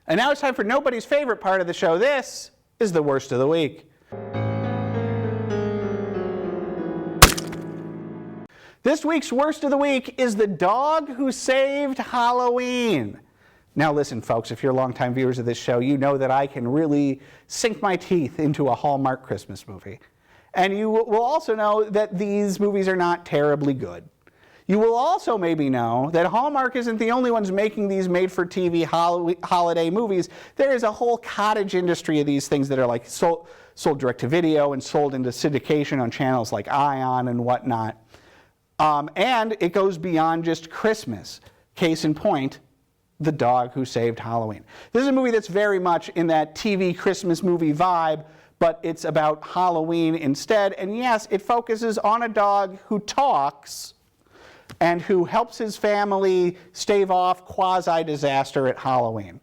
And now it's time for nobody's favorite part of the show. This is the worst of the week. This week's worst of the week is The Dog Who Saved Halloween. Now listen, folks, if you're longtime viewers of this show, you know that I can really sink my teeth into a Hallmark Christmas movie. And you will also know that these movies are not terribly good. You will also maybe know that Hallmark isn't the only ones making these made-for-TV holiday movies. There is a whole cottage industry of these things that are like sold direct-to-video and sold into syndication on channels like Ion and whatnot. And it goes beyond just Christmas. Case in point, The Dog Who Saved Halloween. This is a movie that's very much in that TV Christmas movie vibe, but it's about Halloween instead. And yes, it focuses on a dog who talks and who helps his family stave off quasi-disaster at Halloween.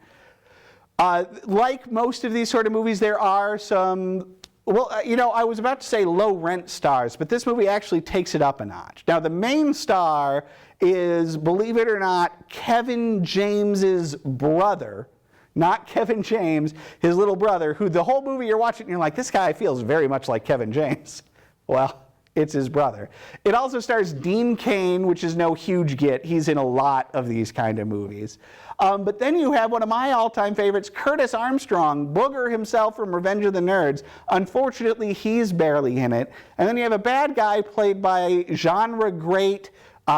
Like most of these sort of movies, there are some, well, I was about to say low-rent stars, but this movie actually takes it up a notch. Now, the main star is, believe it or not, Kevin James's brother. Not Kevin James, his little brother, who the whole movie you're watching and you're like, this guy feels very much like Kevin James. Well, it's his brother. It also stars Dean Cain, which is no huge get. He's in a lot of these kind of movies. But then you have one of my all-time favorites, Curtis Armstrong, Booger himself from Revenge of the Nerds. Unfortunately, he's barely in it. And then you have a bad guy played by genre great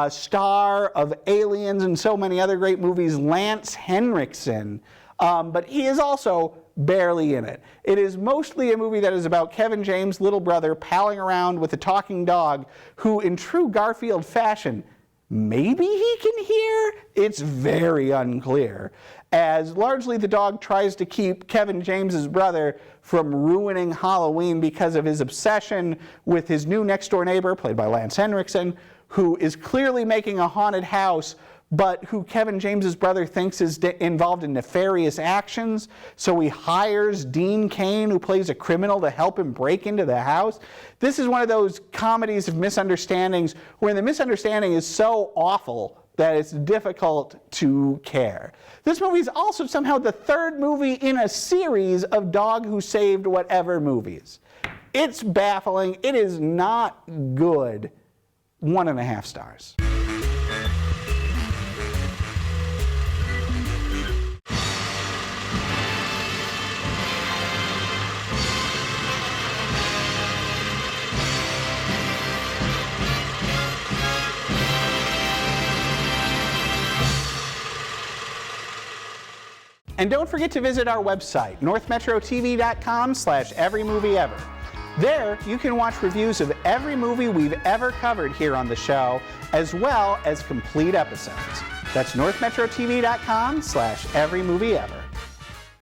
star of Aliens and so many other great movies, Lance Henriksen. But he is also barely in it. It is mostly a movie that is about Kevin James' little brother palling around with a talking dog who, in true Garfield fashion, maybe he can hear? It's very unclear. As largely the dog tries to keep Kevin James' brother from ruining Halloween because of his obsession with his new next-door neighbor, played by Lance Henriksen, who is clearly making a haunted house, but who Kevin James's brother thinks is involved in nefarious actions. So he hires Dean Cain, who plays a criminal, to help him break into the house. This is one of those comedies of misunderstandings where the misunderstanding is so awful that it's difficult to care. This movie is also somehow the third movie in a series of Dog Who Saved Whatever movies. It's baffling. It is not good. 1.5 stars. And don't forget to visit our website, northmetrotv.com/everymovieever. There, you can watch reviews of every movie we've ever covered here on the show, as well as complete episodes. That's northmetrotv.com/everymovieever.